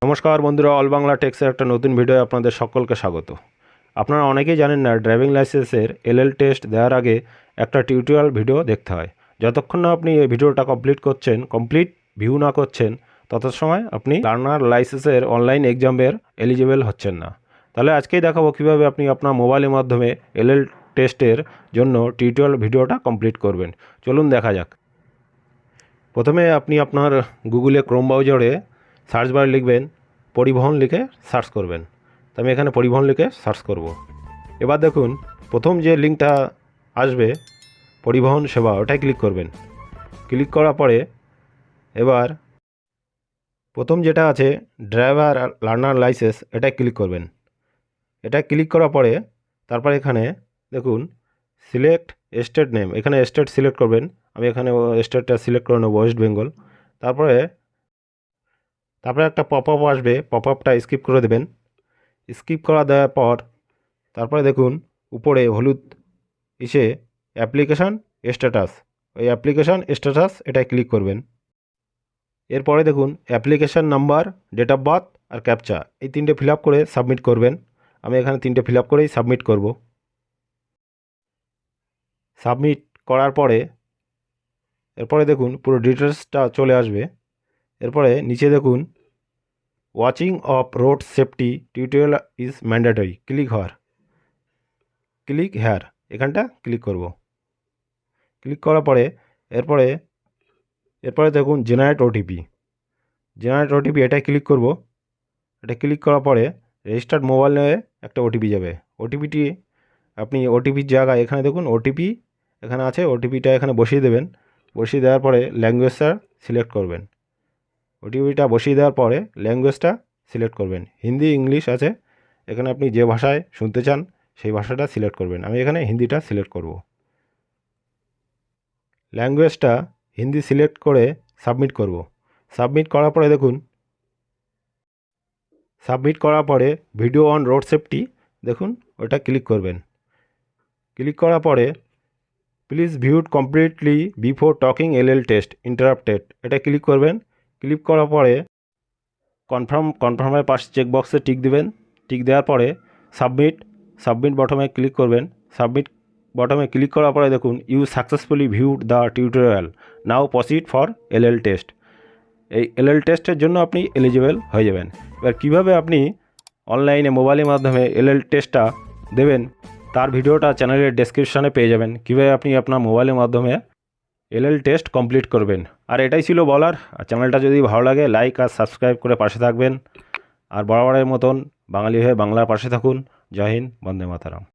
নমস্কার বন্ধুরা, অল বাংলা টেক্সের একটা নতুন ভিডিও আপনাদের সকলকে স্বাগত। আপনারা অনেকেই জানেন না, ড্রাইভিং লাইসেন্সের এলএল টেস্ট দেওয়ার আগে একটা টিউটোরিয়াল ভিডিও দেখতে হয়। যতক্ষণ না আপনি এই ভিডিওটা কমপ্লিট ভিউ না করছেন, তত সময় আপনি লার্নার লাইসেন্সের অনলাইন এক্সামের এলিজিবল হচ্ছেন না। তাহলে আজকেই দেখাবো কীভাবে আপনি আপনার মোবাইলের মাধ্যমে এলএল টেস্টের জন্য টিউটোরিয়াল ভিডিওটা কমপ্লিট করবেন। চলুন দেখা যাক। প্রথমে আপনি আপনার গুগলে ক্রোম ব্রাউজারে সার্চ বারে লিখবেন পরিবহন, লিখে সার্চ করবেন। তো আমি এখানে পরিবহন লিখে সার্চ করব। এবার দেখুন প্রথম যে লিঙ্কটা আসবে পরিবহন সেবা, ওটাই ক্লিক করবেন। ক্লিক করার পরে এবার প্রথম যেটা আছে ড্রাইভার লার্নার লাইসেন্স, এটাই ক্লিক করবেন। এটা ক্লিক করার পরে তারপর এখানে দেখুন সিলেক্ট স্টেট নেম, এখানে স্টেট সিলেক্ট করবেন। আমি এখানে স্টেটটা সিলেক্ট করে নেব, ওয়েস্ট বেঙ্গল। তারপরে একটা পপ আপ আসবে, পপ আপটা স্কিপ করে দেবেন। স্কিপ করা দেওয়ার পর তারপরে দেখুন উপরে হলুদ ইসে অ্যাপ্লিকেশান স্ট্যাটাস, ওই অ্যাপ্লিকেশান স্ট্যাটাস এটাই ক্লিক করবেন। এরপরে দেখুন application number, date of birth আর ক্যাপচা, এই তিনটে ফিল আপ করে সাবমিট করবেন। আমি এখানে তিনটে ফিল আপ করেই সাবমিট করব। সাবমিট করার পরে এরপরে দেখুন পুরো ডিটেলসটা চলে আসবে। এরপরে নিচে দেখুন watching of road safety tutorial is mandatory, click here, এখানটা ক্লিক করব। ক্লিক করার পরে এরপরে দেখুন জেনারেট ওটিপি, এটাই ক্লিক করব। এটা ক্লিক করার পরে রেজিস্টার্ড মোবাইল নিয়ে একটা ওটিপি যাবে। ওটিপিটি আপনি ওটিপির জায়গায় এখানে দেখুন ওটিপি এখানে আছে, ওটিপিটা এখানে বসিয়ে দেবেন। বসিয়ে দেওয়ার পরে ল্যাঙ্গুয়েজটা সিলেক্ট করবেন। ওটিপিটা বসিয়ে দেওয়ার পরে ল্যাঙ্গুয়েজটা সিলেক্ট করবেন। হিন্দি, ইংলিশ আছে, এখানে আপনি যে ভাষায় শুনতে চান সেই ভাষাটা সিলেক্ট করবেন। আমি এখানে হিন্দিটা সিলেক্ট করব। ল্যাঙ্গুয়েজটা হিন্দি সিলেক্ট করে সাবমিট করব। সাবমিট করার পরে দেখুন ভিডিও অন রোড সেফটি, দেখুন ওটা ক্লিক করবেন। ক্লিক করার পরে please viewed completely before talking LL test interrupted, এটা ক্লিক করবেন। ক্লিক করার পরে কনফার্মের পাশে চেকবক্সে টিক দেবেন। টিক দেওয়ার পরে সাবমিট বটমে ক্লিক করবেন। সাবমিট বটমে ক্লিক করার পরে দেখুন you successfully viewed the tutorial, now proceed for LL test. এই এলএল টেস্টের জন্য আপনি এলিজিবল হয়ে যাবেন। এবার কীভাবে আপনি অনলাইনে মোবাইলের মাধ্যমে এলএল টেস্টটা দেবেন তার ভিডিওটা চ্যানেলের ডেসক্রিপশানে পেয়ে যাবেন, কীভাবে আপনি আপনার মোবাইলের মাধ্যমে এলএল টেস্ট কমপ্লিট করবেন। আর এটাই ছিল বলার। আর চ্যানেলটা যদি ভালো লাগে লাইক আর সাবস্ক্রাইব করে পাশে থাকবেন। আর বরাবরের মতন বাঙালি হয়ে বাংলার পাশে থাকুন। জয় হিন্দ, বন্দে মাতরম।